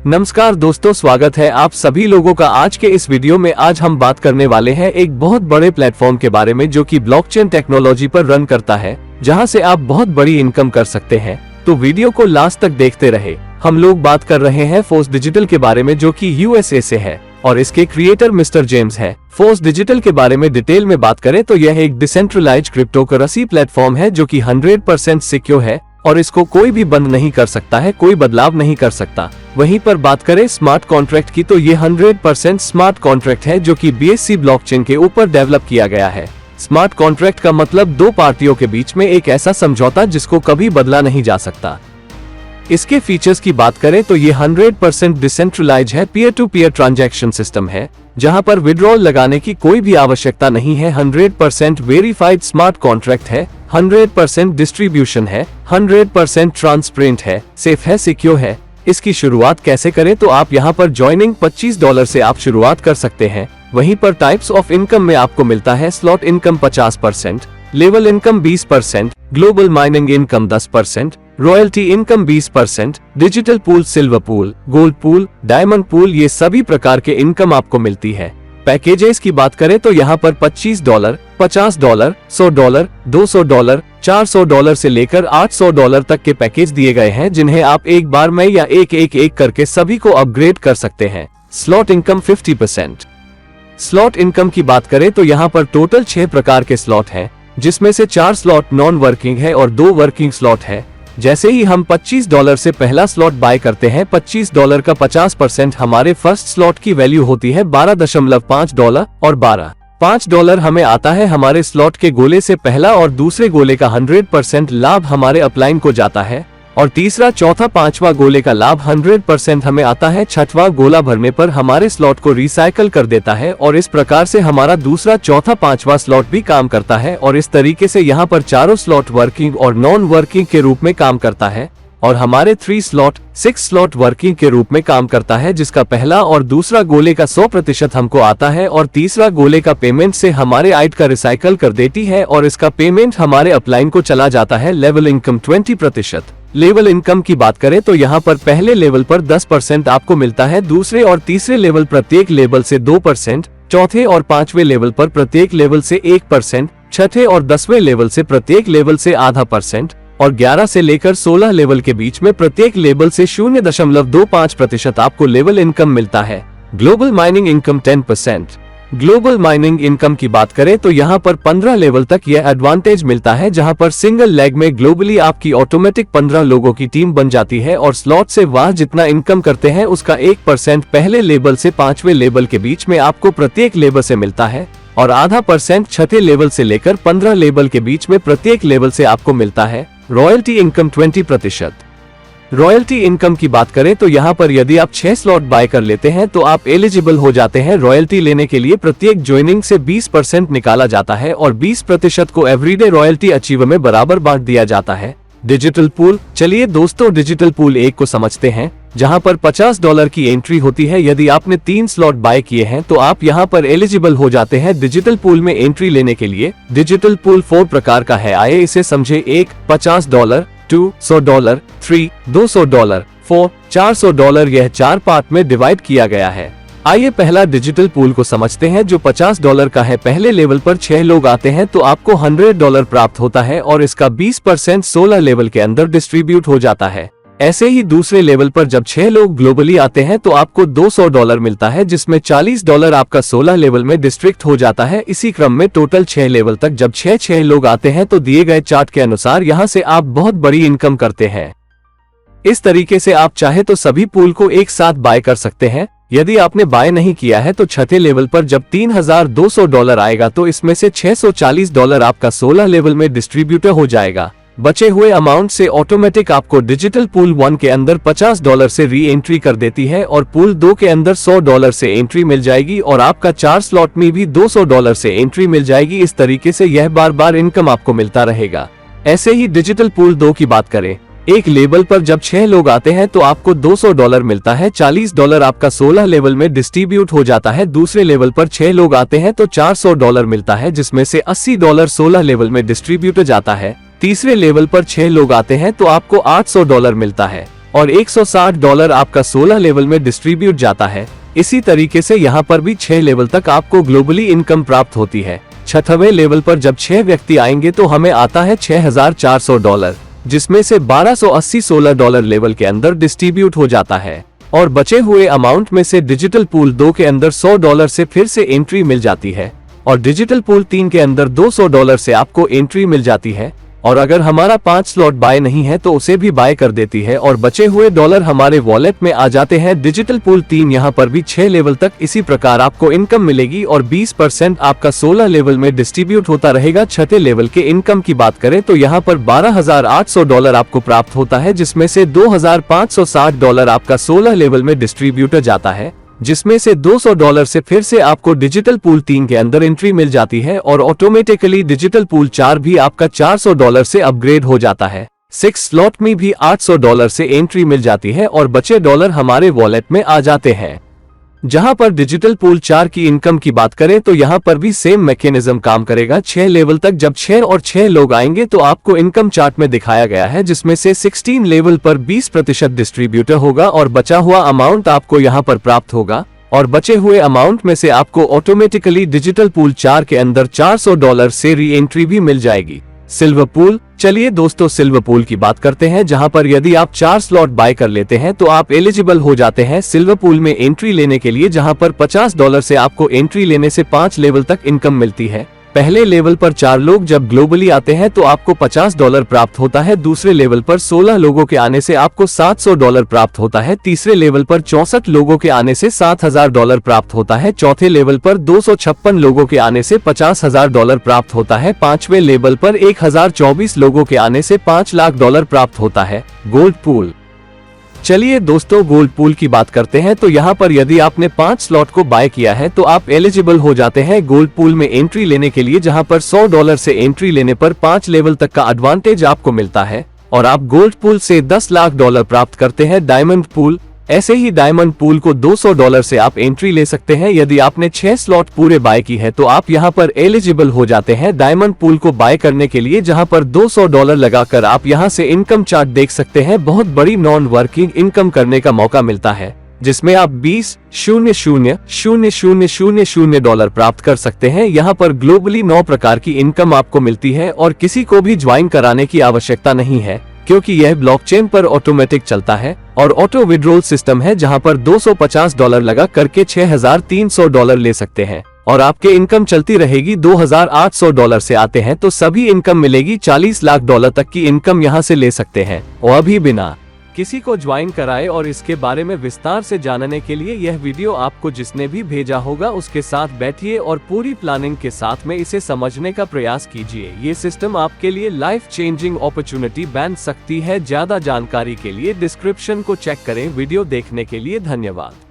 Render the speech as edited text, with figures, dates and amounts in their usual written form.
नमस्कार दोस्तों, स्वागत है आप सभी लोगों का आज के इस वीडियो में। आज हम बात करने वाले हैं एक बहुत बड़े प्लेटफॉर्म के बारे में जो कि ब्लॉकचेन टेक्नोलॉजी पर रन करता है, जहां से आप बहुत बड़ी इनकम कर सकते हैं। तो वीडियो को लास्ट तक देखते रहे। हम लोग बात कर रहे हैं फोर्स डिजिटल के बारे में, जो कि यूएसए से है और इसके क्रिएटर मिस्टर जेम्स है। फोर्स डिजिटल के बारे में डिटेल में बात करें तो यह एक डिसेंट्रलाइज्ड क्रिप्टोकरेंसी प्लेटफॉर्म है जो कि 100% सिक्योर है और इसको कोई भी बंद नहीं कर सकता है, कोई बदलाव नहीं कर सकता। वहीं पर बात करें स्मार्ट कॉन्ट्रैक्ट की तो ये 100% स्मार्ट कॉन्ट्रैक्ट है जो कि BSC ब्लॉकचेन के ऊपर डेवलप किया गया है। स्मार्ट कॉन्ट्रैक्ट का मतलब दो पार्टियों के बीच में एक ऐसा समझौता जिसको कभी बदला नहीं जा सकता। इसके फीचर्स की बात करें तो ये 100% डिसेंट्रलाइज है, peer to peer transaction system है जहां पर विड्रॉल लगाने की कोई भी आवश्यकता नहीं है। 100% वेरीफाइड स्मार्ट कॉन्ट्रैक्ट है, 100% डिस्ट्रीब्यूशन है, 100% ट्रांसपेरेंट है, सेफ है, सिक्योर है। इसकी शुरुआत कैसे करें तो आप यहां पर ज्वाइनिंग $25 से आप शुरुआत कर सकते हैं। वहीं पर टाइप्स ऑफ इनकम में आपको मिलता है slot income 50%, level income 20%, global mining income 10%, royalty income 20%, digital pool, silver pool, gold pool, diamond pool, ये सभी प्रकार के इनकम आपको मिलती है। पैकेजेस की बात करें तो यहाँ पर $25, $50, $100, $200, $400 से लेकर $800 तक के पैकेज दिए गए हैं, जिन्हें आप एक बार में या एक करके सभी को अपग्रेड कर सकते हैं। Slot income 50%। स्लॉट इनकम की बात करें तो यहाँ पर टोटल 6 प्रकार के स्लॉट हैं, जिसमें से 4 स्लॉट नॉन वर्किंग है और 2 वर्किंग स्लॉट है। जैसे ही हम $25 से पहला स्लॉट बाय करते हैं, $25 का 50% हमारे फर्स्ट स्लॉट की वैल्यू होती है $12.5 और $5 हमें आता है हमारे स्लॉट के गोले से पहला और दूसरे गोले का 100% लाभ हमारे अपलाइन को जाता है और तीसरा, चौथा, पांचवा गोले का लाभ 100% हमें आता है। छठवां गोला भरने पर हमारे स्लॉट को रिसाइकल कर देता है और इस प्रकार से हमारा दूसरा, चौथा, पांचवा स्लॉट भी काम करता है और इस तरीके से यहाँ पर चारों स्लॉट वर्किंग और नॉन वर्किंग के रूप में काम करता है और हमारे 6 स्लॉट वर्किंग के रूप में काम करता है, जिसका पहला और दूसरा गोले का 100% हमको आता है और तीसरा गोले का पेमेंट से हमारे आइट का रिसाइकल कर देती है और इसका पेमेंट हमारे अपलाइन को चला जाता है। Level income 20%। लेवल इनकम की बात करें तो यहाँ पर पहले लेवल पर 10% आपको मिलता है, दूसरे और तीसरे लेवल प्रत्येक लेवल से 2%, चौथे और पांचवें लेवल पर प्रत्येक लेवल से 1%, छठे और 10वें लेवल से प्रत्येक लेवल से ½ और 11 से लेकर 16 लेवल के बीच में प्रत्येक लेवल से 0.25% आपको लेवल इनकम मिलता है। Global mining income 10%। Global mining income की बात करें तो यहाँ पर 15 लेवल तक यह एडवांटेज मिलता है, जहाँ पर सिंगल लेग में ग्लोबली आपकी ऑटोमेटिक 15 लोगों की टीम बन जाती है और स्लॉट से वह जितना इनकम करते हैं उसका 1% पहले लेवल से 5वें लेवल के बीच में आपको प्रत्येक लेवल से मिलता है और ½ छठे लेवल से लेकर 15 लेवल के बीच में प्रत्येक लेवल से आपको मिलता है। Royalty income 20%। रॉयल्टी इनकम की बात करें तो यहाँ पर यदि आप 6 स्लॉट बाय कर लेते हैं तो आप एलिजिबल हो जाते हैं रॉयल्टी लेने के लिए। प्रत्येक ज्वाइनिंग से 20% निकाला जाता है और 20% को एवरीडे रॉयल्टी अचीवर में बराबर बांट दिया जाता है। Digital pool. चलिए दोस्तों, डिजिटल पूल 1 को समझते हैं, जहां पर $50 की एंट्री होती है। यदि आपने 3 स्लॉट बाय किए हैं तो आप यहां पर एलिजिबल हो जाते हैं डिजिटल पूल में एंट्री लेने के लिए। डिजिटल पूल 4 प्रकार का है, आइए इसे समझे। 1, $50, 2, $100, 3, $200, 4, $400। यह 4 पार्ट में डिवाइड किया गया है। आइए पहला डिजिटल पूल को समझते हैं जो $50 का है। पहले लेवल पर 6 लोग आते हैं तो आपको $100 प्राप्त होता है और इसका 20% 16 लेवल के अंदर डिस्ट्रीब्यूट हो जाता है। ऐसे ही दूसरे लेवल पर जब 6 लोग ग्लोबली आते हैं तो आपको $200 मिलता है, जिसमें $40 आपका 16 लेवल में डिस्ट्रिक्ट हो जाता है। इसी क्रम में टोटल 6 लेवल तक जब 6 लोग आते हैं तो दिए गए चार्ट के अनुसार यहाँ से आप बहुत बड़ी इनकम करते हैं। इस तरीके से आप चाहे तो सभी पूल को एक साथ बाय कर सकते हैं। यदि आपने बाय नहीं किया है तो छठे लेवल पर जब $3200 आएगा तो इसमें से $640 आपका 16 लेवल में डिस्ट्रीब्यूटर हो जाएगा। बचे हुए अमाउंट से ऑटोमेटिक आपको डिजिटल पूल 1 के अंदर $50 से री एंट्री कर देती है और पूल 2 के अंदर $100 से एंट्री मिल जाएगी और आपका 4 स्लॉट में भी $200 से एंट्री मिल जाएगी। इस तरीके से यह बार बार इनकम आपको मिलता रहेगा। ऐसे ही डिजिटल पूल 2 की बात करें, एक लेवल पर जब 6 लोग आते हैं तो आपको $200 मिलता है, $40 आपका 16 लेवल में डिस्ट्रीब्यूट हो जाता है। दूसरे लेवल पर 6 लोग आते हैं तो $400 मिलता है, जिसमें से $80 16 लेवल में डिस्ट्रीब्यूट जाता है। तीसरे लेवल पर 6 लोग आते हैं तो आपको $800 मिलता है और $160 आपका 16 लेवल में डिस्ट्रीब्यूट जाता है। इसी तरीके से यहाँ पर भी 6 लेवल तक आपको ग्लोबली इनकम प्राप्त होती है। 6वें लेवल पर जब 6 व्यक्ति आएंगे तो हमें आता है $6400, जिसमें से $1280 $16 लेवल के अंदर डिस्ट्रीब्यूट हो जाता है। और बचे हुए अमाउंट में से डिजिटल पूल 2 के अंदर $100 से फिर से एंट्री मिल जाती है और डिजिटल पूल 3 के अंदर $200 से आपको एंट्री मिल जाती है। और अगर हमारा 5 स्लॉट बाय नहीं है तो उसे भी बाय कर देती है और बचे हुए डॉलर हमारे वॉलेट में आ जाते हैं। डिजिटल पूल 3 यहाँ पर भी 6 लेवल तक इसी प्रकार आपको इनकम मिलेगी और 20% आपका 16 लेवल में डिस्ट्रीब्यूट होता रहेगा। 6थे लेवल के इनकम की बात करें तो यहाँ पर $12,800 आपको प्राप्त होता है, जिसमें से $2,560 आपका 16 लेवल में डिस्ट्रीब्यूटर जाता है, जिसमें से $200 से फिर से आपको डिजिटल पूल 3 के अंदर एंट्री मिल जाती है और ऑटोमेटिकली डिजिटल पूल 4 भी आपका $400 से अपग्रेड हो जाता है। 6 स्लॉट में भी $800 से एंट्री मिल जाती है और बचे डॉलर हमारे वॉलेट में आ जाते हैं। जहां पर डिजिटल पूल 4 की इनकम की बात करें तो यहां पर भी सेम मैकेनिज्म काम करेगा। 6 लेवल तक जब 6 और 6 लोग आएंगे तो आपको इनकम चार्ट में दिखाया गया है, जिसमें से 16 लेवल पर 20% डिस्ट्रीब्यूटर होगा और बचा हुआ अमाउंट आपको यहां पर प्राप्त होगा। और बचे हुए अमाउंट में से आपको ऑटोमेटिकली डिजिटल पूल 4 के अंदर $400 से री एंट्री भी मिल जाएगी। सिल्वर पूल, चलिए दोस्तों सिल्वर पूल की बात करते हैं, जहां पर यदि आप 4 स्लॉट बाय कर लेते हैं तो आप एलिजिबल हो जाते हैं सिल्वर पूल में एंट्री लेने के लिए, जहां पर $50 से आपको एंट्री लेने से 5 लेवल तक इनकम मिलती है। पहले लेवल पर 4 लोग जब ग्लोबली आते हैं तो आपको $50 प्राप्त होता है। दूसरे लेवल पर 16 लोगों के आने से आपको $700 प्राप्त होता है। तीसरे लेवल पर 64 लोगों के आने से $7000 प्राप्त होता है। चौथे लेवल पर 256 लोगों के आने से $50,000 प्राप्त होता है। 5वें लेवल पर 1024 लोगों के आने से $5 लाख प्राप्त होता है। गोल्ड पूल, चलिए दोस्तों गोल्ड पूल की बात करते हैं तो यहाँ पर यदि आपने 5 स्लॉट को बाय किया है तो आप एलिजिबल हो जाते हैं गोल्ड पूल में एंट्री लेने के लिए, जहाँ पर $100 से एंट्री लेने पर 5 लेवल तक का एडवांटेज आपको मिलता है और आप गोल्ड पूल से $10 लाख प्राप्त करते हैं। डायमंड पूल, ऐसे ही डायमंड पूल को $200 से आप एंट्री ले सकते हैं। यदि आपने 6 स्लॉट पूरे बाय की है तो आप यहां पर एलिजिबल हो जाते हैं डायमंड पूल को बाय करने के लिए, जहां पर $200 लगाकर आप यहां से इनकम चार्ट देख सकते हैं। बहुत बड़ी नॉन वर्किंग इनकम करने का मौका मिलता है, जिसमें आप $20,000,000 प्राप्त कर सकते हैं। यहाँ पर ग्लोबली 9 प्रकार की इनकम आपको मिलती है और किसी को भी ज्वाइन कराने की आवश्यकता नहीं है, क्योंकि यह ब्लॉकचेन पर ऑटोमेटिक चलता है और ऑटो विड्रॉल सिस्टम है, जहां पर $250 लगा करके $6300 ले सकते हैं और आपके इनकम चलती रहेगी। $2800 से आते हैं तो सभी इनकम मिलेगी। $40 लाख तक की इनकम यहां से ले सकते हैं और अभी बिना किसी को ज्वाइन कराए। और इसके बारे में विस्तार से जानने के लिए यह वीडियो आपको जिसने भी भेजा होगा उसके साथ बैठिए और पूरी प्लानिंग के साथ में इसे समझने का प्रयास कीजिए। ये सिस्टम आपके लिए लाइफ चेंजिंग अपॉर्चुनिटी बन सकती है। ज्यादा जानकारी के लिए डिस्क्रिप्शन को चेक करें। वीडियो देखने के लिए धन्यवाद।